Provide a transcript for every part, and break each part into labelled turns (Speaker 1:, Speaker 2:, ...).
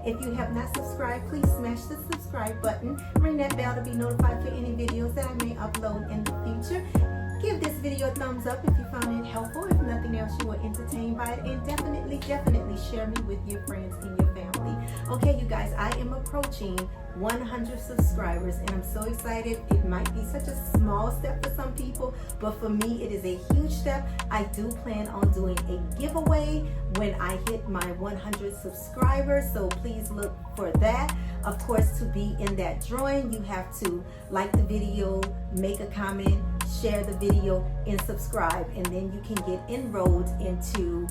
Speaker 1: If you have not subscribed, please smash the subscribe button. Ring that bell to be notified for any videos that I may upload in the future. Give this video a thumbs up if you found it helpful. If nothing else, you were entertained by it. And definitely share me with your friends and your family. Okay, you guys, I am approaching 100 subscribers and I'm so excited. It might be such a small step for some people, but for me it is a huge step. I do plan on doing a giveaway when I hit my 100 subscribers, so please look for that. Of course, to be in that drawing, you have to like the video, make a comment, share the video, and subscribe, and then you can get enrolled into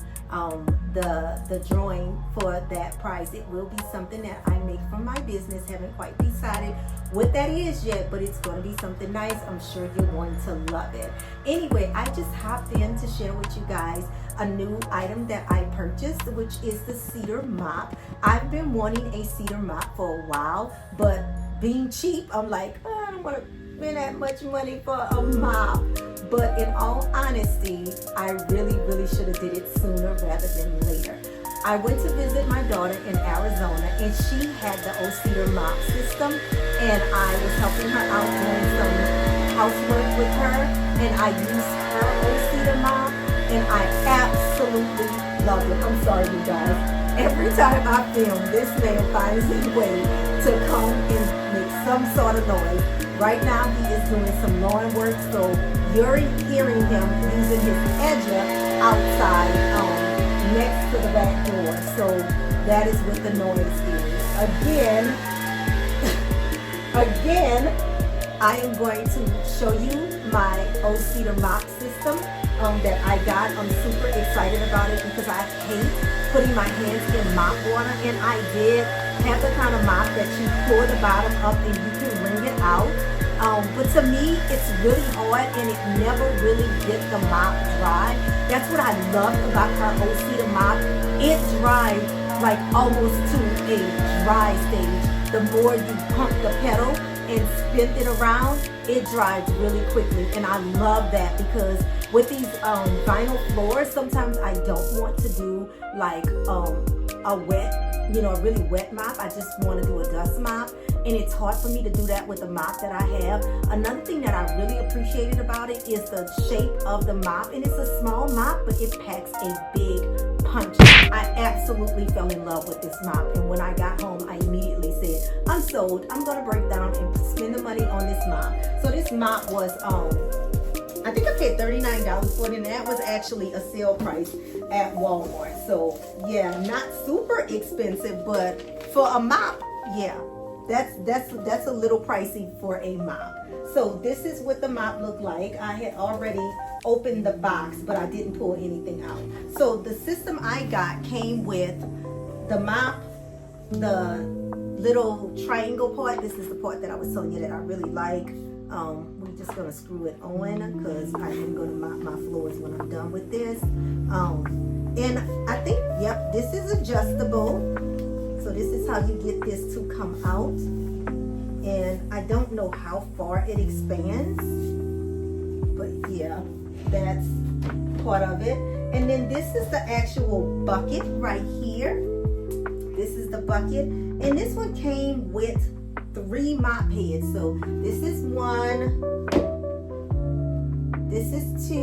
Speaker 1: the drawing for that prize. It will be something that I make from my business. Haven't quite decided what that is yet, but it's going to be something nice. I'm sure you're going to love it. Anyway, I just hopped in to share with you guys a new item that I purchased, which is the cedar mop. I've been wanting a cedar mop for a while, but being cheap, I'm like, oh, I don't want to spend that much money for a mop. But in all honesty, I really should have did it sooner rather than later. I went to visit my daughter in Arizona and she had the O-Cedar Mop System, and I was helping her out doing some housework with her, and I used her O-Cedar mop and I absolutely loved it. I'm sorry, you guys. Every time I film, this man finds his way to come and make some sort of noise. Right now he is doing some lawn work, so you're hearing him using his edger outside next to the back door. So that is what the noise is. Again, I am going to show you my O-Cedar Mop System that I got. I'm super excited about it because I hate putting my hands in mop water, and I did have the kind of mop that you pour the bottom up and you can wring it out. But to me, it's really hard and it never really gets the mop dry. That's what I love about her O-Cedar mop. It dries like almost to a dry stage. The more you pump the pedal and spin it around, it dries really quickly. And I love that because with these vinyl floors, sometimes I don't want to do like a wet, a really wet mop. I just want to do a dust mop, and it's hard for me to do that with the mop that I have. Another thing that I really appreciated about it is the shape of the mop, and it's a small mop, but it packs a big punch. I absolutely fell in love with this mop, and when I got home, I immediately said, I'm sold. I'm going to break down and spend the money on this mop. So this mop was, I think I paid $39 for it, and that was actually a sale price at Walmart. So yeah, not super expensive, but for a mop, yeah, that's a little pricey for a mop. So this is what the mop looked like. I had already opened the box, but I didn't pull anything out. So the system I got came with the mop, the little triangle part. This is the part that I was telling you that I really like. We're just gonna screw it on because I am gonna mop my floors when I'm done with this. And I think, yep, this is adjustable. So this is how you get this to come out. And I don't know how far it expands, but yeah, that's part of it. And then this is the actual bucket right here. This is the bucket. And this one came with 3 mop heads. So this is 1, this is 2,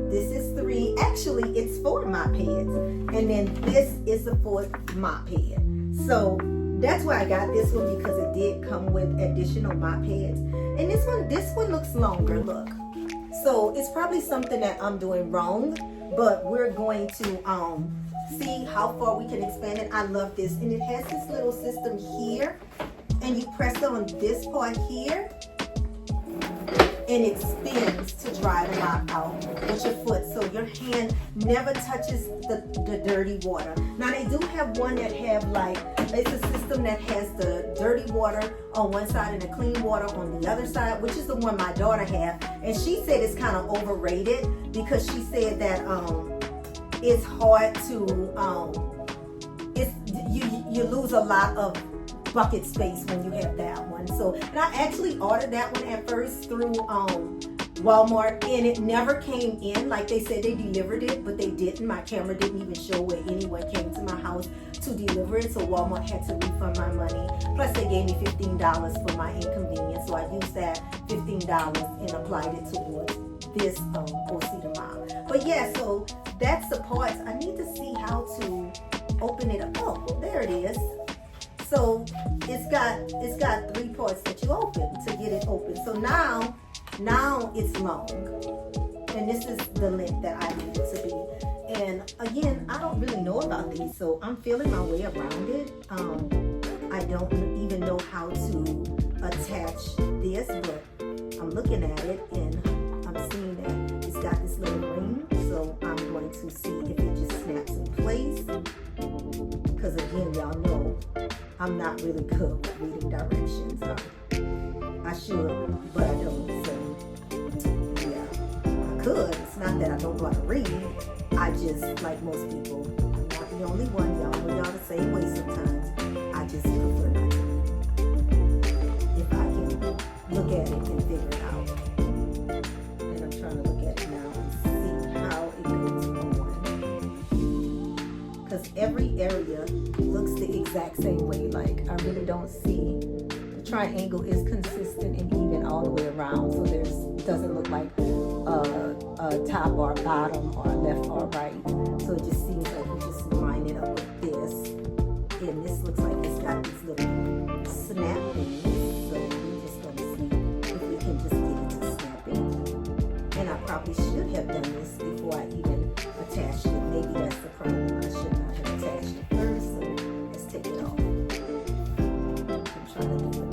Speaker 1: this is 3. Actually, it's 4 mop heads. And then this is the 4th mop head. So that's why I got this one, because it did come with additional mop heads. And this one looks longer, look. So it's probably something that I'm doing wrong, but we're going to see how far we can expand it. I love this. And it has this little system here, and you press on this part here, and it spins to dry the mop out with your foot, so your hand never touches the dirty water. Now they do have one that have like, it's a system that has the dirty water on one side and the clean water on the other side, which is the one my daughter had, and she said it's kind of overrated because she said that it's hard to you lose a lot of bucket space when you have that one. So, and I actually ordered that one at first through Walmart, and it never came in. Like they said they delivered it, but they didn't. My camera didn't even show where anyone came to my house to deliver it, so Walmart had to refund my money. Plus they gave me $15 for my inconvenience, so I used that $15 and applied it towards this O-Cedar Mop. But yeah, so that's the parts. I need to see how to open it up. Oh, there it is. So it's got 3 parts that you open to get it open. So now it's long, and this is the length that I need it to be. And again, I don't really know about these, so I'm feeling my way around it. I don't even know how to attach this, but I'm looking at it and I'm seeing that it's got this little ring. So I'm going to see if it just snaps in place. Because again, y'all know I'm not really good with reading directions. I should, but I don't. So yeah, I could. It's not that I don't know how to read. I just, like most people, I'm not the only one. Y'all know y'all the same way sometimes. I just prefer not to read. If I can look at it and figure it out. And I'm trying to look at it now and see how it goes on. Because every area looks the exact same way. Like, I really don't see. The triangle is consistent and even all the way around. So it doesn't look like a top or bottom or left or right. So it just seems like you just line it up with this. And this looks like it's got these little snap things. So we're just going to see if we can just get it to snap in. And I probably should have done this before I even attached it. Maybe that's the problem. I should not have attached it first. So let's take it off. I'm trying to do it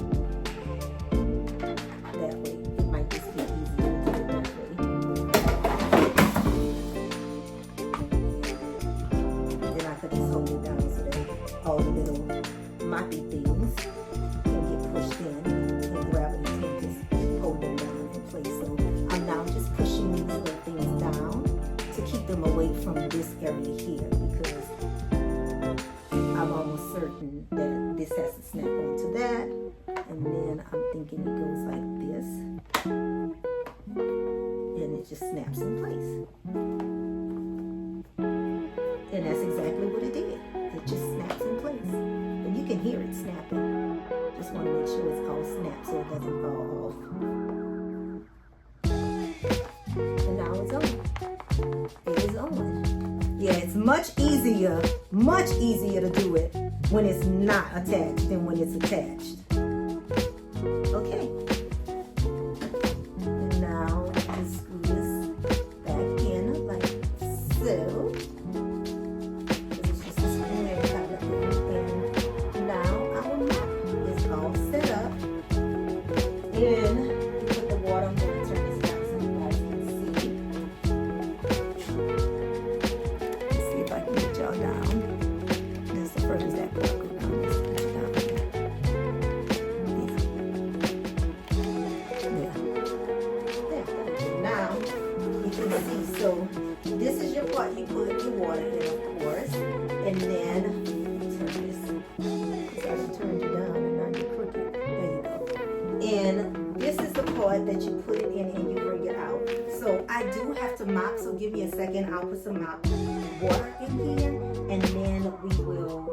Speaker 1: that way. It might just be easier to do it that way. Then I could just hold it down so that all the little moppy things can get pushed in and gravity can just hold them down in place. So I'm now just pushing these little things down to keep them away from this area here, because I'm almost certain that this has to snap onto that, and then I'm thinking it goes like this and it just snaps in place. And that's exactly what it did. It just snaps in place. And you can hear it snapping. Just want to make sure it's all snapped so it doesn't fall off. And now it's on. It is on. Yeah, it's much easier to do it when it's not attached than when it's attached. Okay. And now just screw this back in like so. It's just a square kind of thing. And now our mop is all set up. And put the water. I'm going to turn this down so you guys can see. Let's see if I can get y'all down. That's the furthest that will go down. Let's get you down here. Now you can see, so this is your part you put your water in, of course, and then turn this. I turned you down and now you're crooked. There you go. And this is the part that you put it in and you bring it out. So I do have to mop, so give me a second. I'll put some mop water in here, and then we'll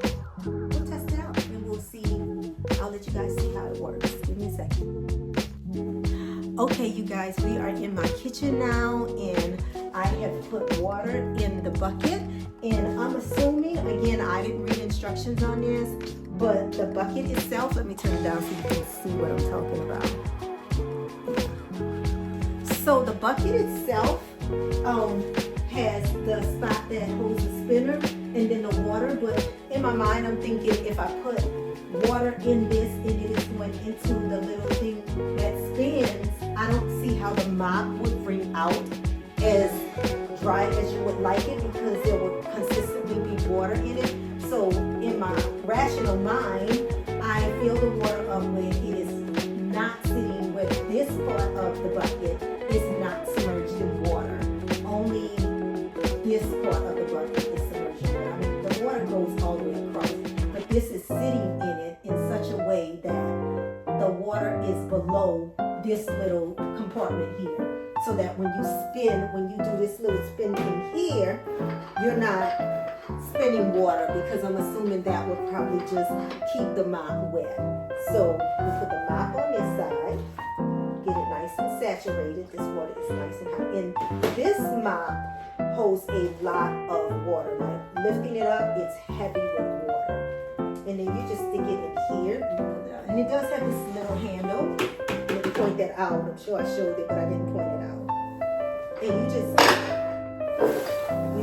Speaker 1: test it out and we'll see. I'll let you guys see how it works. Give me a second. Okay, you guys, we are in my kitchen now, and I have put water in the bucket, and I'm assuming, again, I didn't read instructions on this, but the bucket itself, let me turn it down so you can see what I'm talking about. So the bucket itself has the spot that holds the spinner and then the water, but in my mind I'm thinking if I put water in this and it is going into the little thing that spins, I don't see how the mop would bring out as dry as you would like it, because there would consistently be water in it. So in my rational mind, I fill the water up when it is not sitting where this part of the bucket is not submerged in water. Only this part of the bucket is submerged in water. I mean, the water goes all the way across, but this is sitting in it in such a way that the water is below this little compartment here. So that when you spin, when you do this little spin thing here, you're not spinning water because I'm assuming that would probably just keep the mop wet. So we put the mop on this side, get it nice and saturated. This water is nice and hot. And this mop holds a lot of water. Like lifting it up, it's heavy with water. And then you just stick it in here. And it does have this little handle. Let me point that out. I'm sure I showed it, but I didn't point it out. And you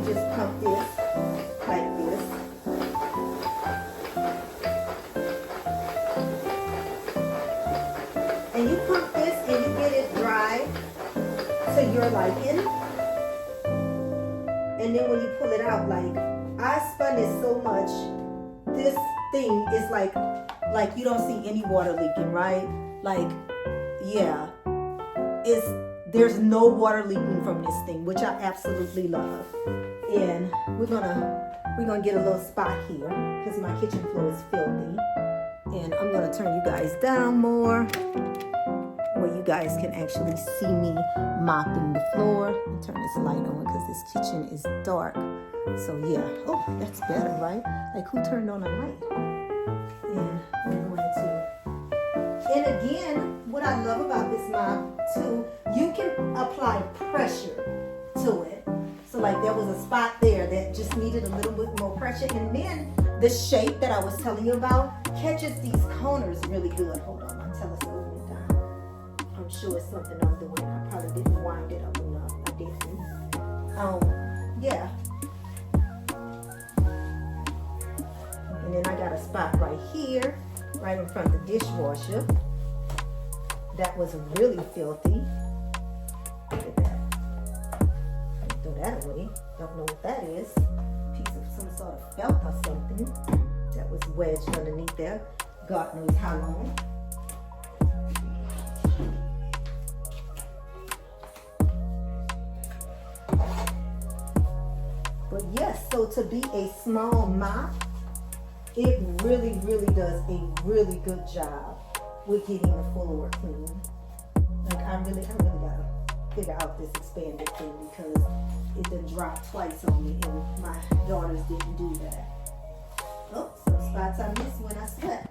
Speaker 1: just pump this like this. And you pump this and you get it dry to your liking. And then when you pull it out, like I spun it so much, this thing is like you don't see any water leaking, right? Like, yeah, there's no water leaking from this thing, which I absolutely love. And we're gonna get a little spot here because my kitchen floor is filthy. And I'm gonna turn you guys down more where you guys can actually see me mopping the floor. I'll turn this light on because this kitchen is dark. So yeah, oh, that's better, right? Like who turned on a light? And I'm going to, and again, what I love about this mop too, you can apply pressure to it. So like there was a spot there that just needed a little bit more pressure. And then the shape that I was telling you about catches these corners really good. Hold on, I'll tell us over it down. I'm sure it's something I'm doing. I probably didn't wind it up enough. I didn't. Yeah. And then I got a spot right here, right in front of the dishwasher. That was really filthy. Look at that. Throw that away. Don't know what that is. Piece of some sort of felt or something that was wedged underneath there. God knows how long. But yes, so to be a small mop, it really, really does a really good job with getting the floor clean. Like I really gotta figure out this expanded thing because it done dropped twice on me and my daughters didn't do that. Oh, some spots I missed when I slept.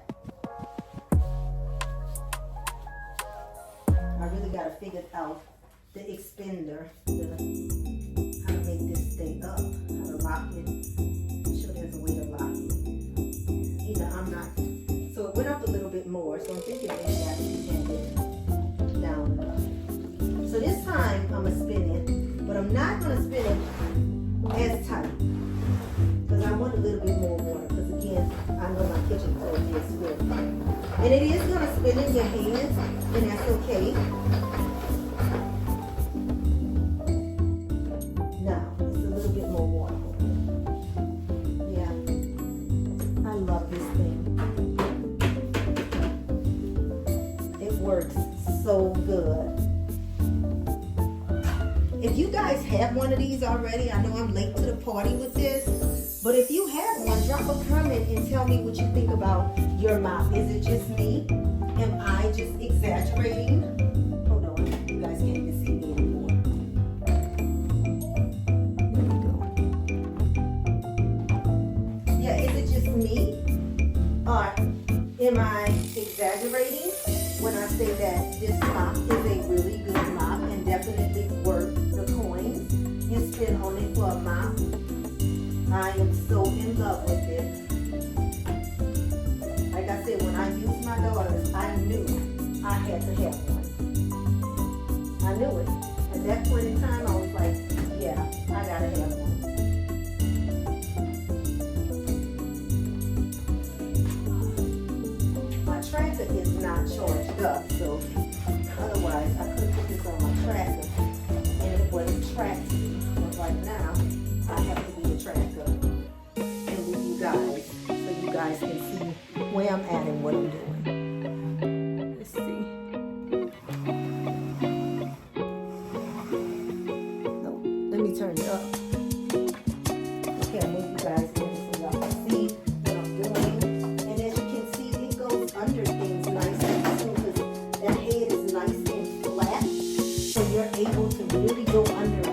Speaker 1: I really gotta figure out the expander, how to make this thing up, how to lock it. I'm sure there's a way to lock it. Either I'm not. So it went up a little bit more, so I'm thinking maybe I can extend it down enough. So this time I'm gonna spin it, but I'm not gonna spin it as tight because I want a little bit more water. Because again, I know my kitchen floor is filthy, and it is gonna spin in your hands, and that's okay. Now it's a little bit more water. Yeah, I love this thing. It works so good. If you guys have one of these already, I know I'm late to the party with this, but if you have one, drop a comment and tell me what you think about your mop. Is it just me? Am I just exaggerating? Hold on, you guys can't even see me anymore. There we go. Yeah, is it just me? Or am I exaggerating when I say that this mop is a really good mop and definitely worth the coins you spend on it for a mop? I am so in love with it. Like I said, when I used my daughters, I knew I had to have one. I knew it. At that point in time, I was like, yeah, I gotta have one. My tracker is not charged up, so otherwise I could put this on my tracker and it wouldn't track me. But right now, I have to be a tracker and with you guys so you guys can see where I'm at and what I'm doing. Let's see. No, let me turn it up. Okay, I'll move you guys in so y'all can see what I'm doing. And as you can see, it goes under things nice and smooth because that head is nice and flat. So you're able to really go under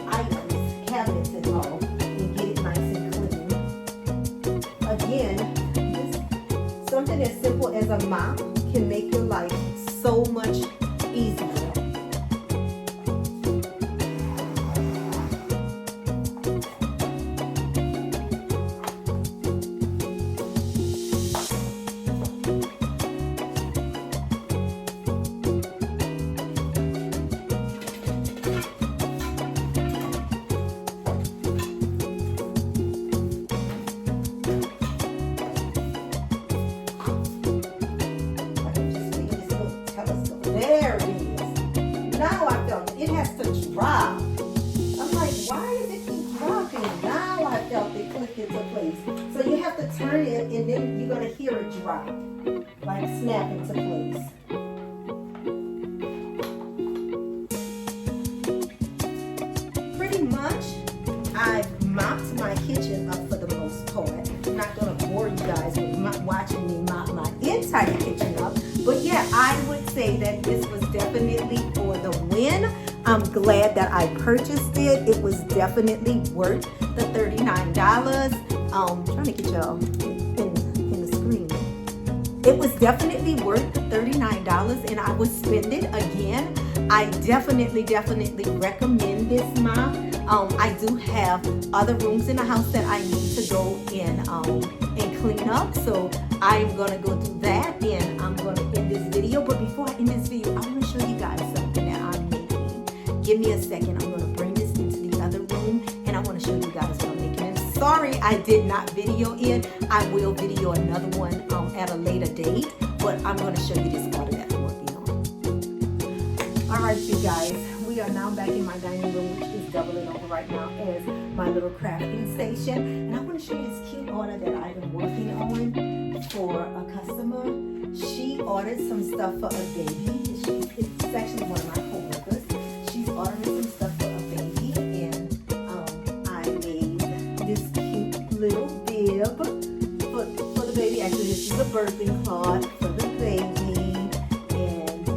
Speaker 1: items, cabinets and all, and get it nice and clean. again, something as simple as a mop can make your life so much easier. There it is. Now I felt it. It has to drop. I'm like, why does it keep dropping? Now I felt it click into place. So you have to turn it and then you're going to hear it drop. Like snap into place. Pretty much, I've mopped my kitchen up for the most part. I'm not going to bore you guys with watching me mop my entire kitchen up. But yeah, I would say that this was definitely for the win. I'm glad that I purchased it. It was definitely worth the $39. Trying to get y'all in the screen. It was definitely worth the $39 and I would spend it again. I definitely recommend this mop. I do have other rooms in the house that I need to go and clean up. So I am going to go do that and I'm going to end this video. But before I end this video, I want to show you guys something that I'm making. Give me a second. I'm going to bring this into the other room and I want to show you guys what I'm making. And sorry I did not video it. I will video another one at a later date. But I'm going to show you this order that I'm working on. Alright you guys, we are now back in my dining room, which is doubling over right now as my little crafting station. And I want to show you this cute order that I've been working on for a customer. She ordered some stuff for a baby. It's actually one of my co-workers. She's ordering some stuff for a baby, and I made this cute little bib for the baby. Actually, this is a birthing card for the baby, and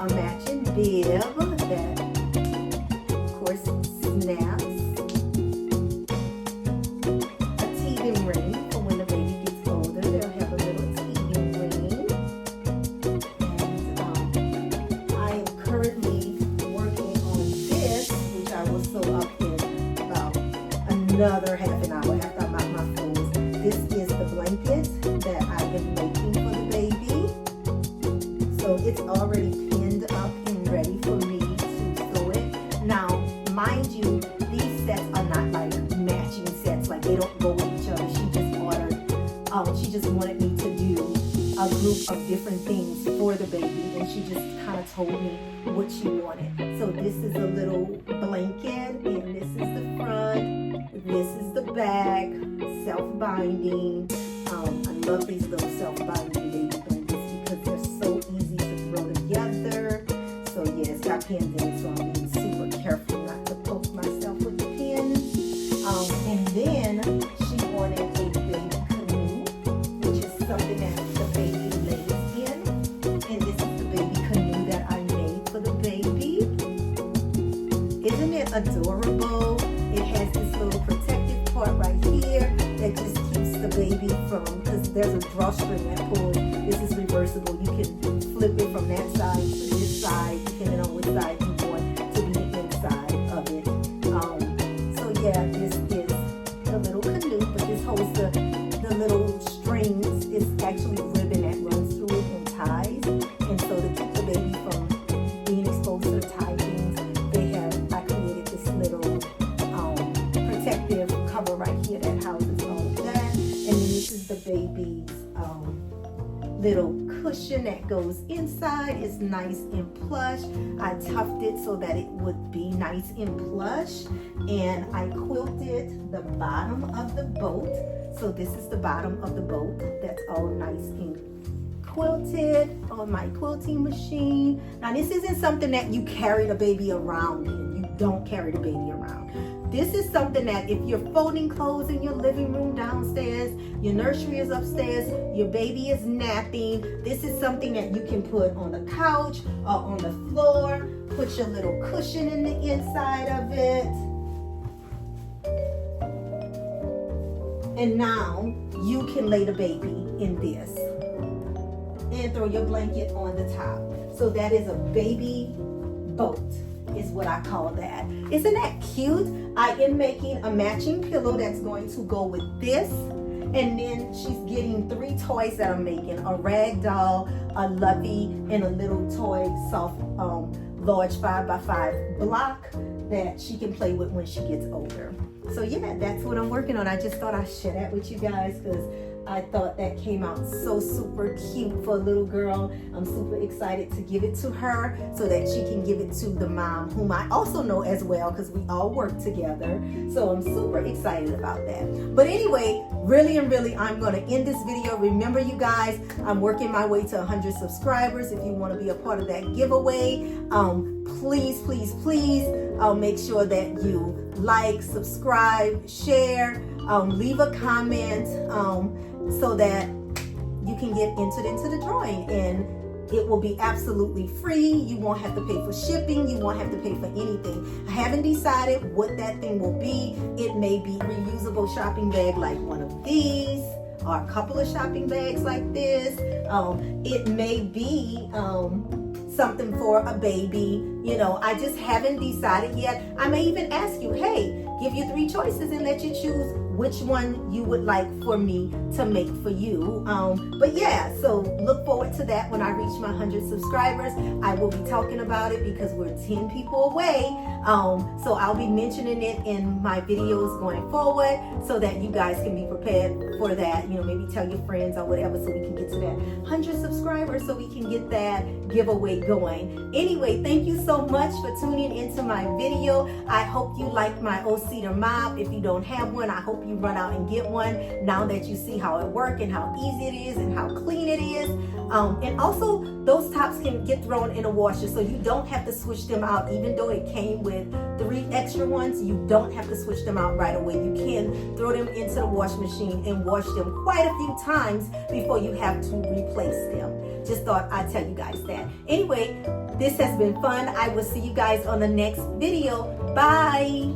Speaker 1: a matching bib that, of course, snaps. Another half an hour after I mop my floors. This is the blanket that I've been making for the baby. So it's already pinned up and ready for me to sew it. Now, mind you, these sets are not like matching sets, like they don't go with each other. She just ordered, she just wanted me to do a group of different things for the baby, and she just kind of told me what she wanted. So this is a little blanket, and this is the front. This is the back, self-binding. I love these little self-binding baby blankets because they're so easy to throw together. So yeah, it's got pins in it, so I'm being super careful not to poke myself with the pins. And then she wanted a baby canoe, which is something that the baby lays in. And this is the baby canoe that I made for the baby. Isn't it adorable? It has this little protective part right here that just keeps the baby from, because there's a drawstring that pulls. This is reversible. You can flip it from that side to this side, depending on which side you want to be the inside of it. So yeah, this is the little canoe, but this holds the little strings. It's actually ribbon that runs through it and ties. And so to keep the baby from being exposed to the tie things, I created this little protective cover right here that houses all of that. And then this is the baby's little cushion that goes inside. It's nice and plush. I tucked it so that it would be nice and plush, and I quilted the bottom of the boat. So this is the bottom of the boat that's all nice and quilted on my quilting machine. Now this isn't something that you carry the baby around in. You don't carry the baby around. This is something that if you're folding clothes in your living room downstairs, your nursery is upstairs, your baby is napping, this is something that you can put on the couch or on the floor. Put your little cushion in the inside of it. And now you can lay the baby in this and throw your blanket on the top. So that is a baby boat, is what I call that. Isn't that cute? I am making a matching pillow that's going to go with this. And then she's getting 3 toys that I'm making: a rag doll, a lovey, and a little toy soft large 5x5 block that she can play with when she gets older. So yeah, that's what I'm working on. I just thought I'd share that with you guys because I thought that came out so super cute for a little girl. I'm super excited to give it to her so that she can give it to the mom, whom I also know as well because we all work together. So I'm super excited about that. But anyway, really and really, I'm going to end this video. Remember, you guys, I'm working my way to 100 subscribers. If you want to be a part of that giveaway, please, please, please make sure that you like, subscribe, share, leave a comment, so that you can get entered into the drawing, and it will be absolutely free. You won't have to pay for shipping. You won't have to pay for anything. I haven't decided what that thing will be. It may be a reusable shopping bag like one of these, or a couple of shopping bags like this. It may be something for a baby. You know, I just haven't decided yet. I may even ask you, hey, give you 3 choices and let you choose which one you would like for me to make for you. But yeah, so look forward to that when I reach my 100 subscribers. I will be talking about it because we're 10 people away. So I'll be mentioning it in my videos going forward so that you guys can be prepared for that. You know, maybe tell your friends or whatever so we can get to that 100 subscribers so we can get that giveaway going. Anyway, thank you so much for tuning into my video. I hope you like my O-Cedar mop. If you don't have one, I hope you run out and get one now that you see how it works and how easy it is and how clean it is. And also, those tops can get thrown in a washer, so you don't have to switch them out. Even though it came with 3 extra ones, you don't have to switch them out right away. You can throw them into the wash machine and wash them quite a few times before you have to replace them. Just thought I'd tell you guys that. Anyway, this has been fun. I will see you guys on the next video. Bye.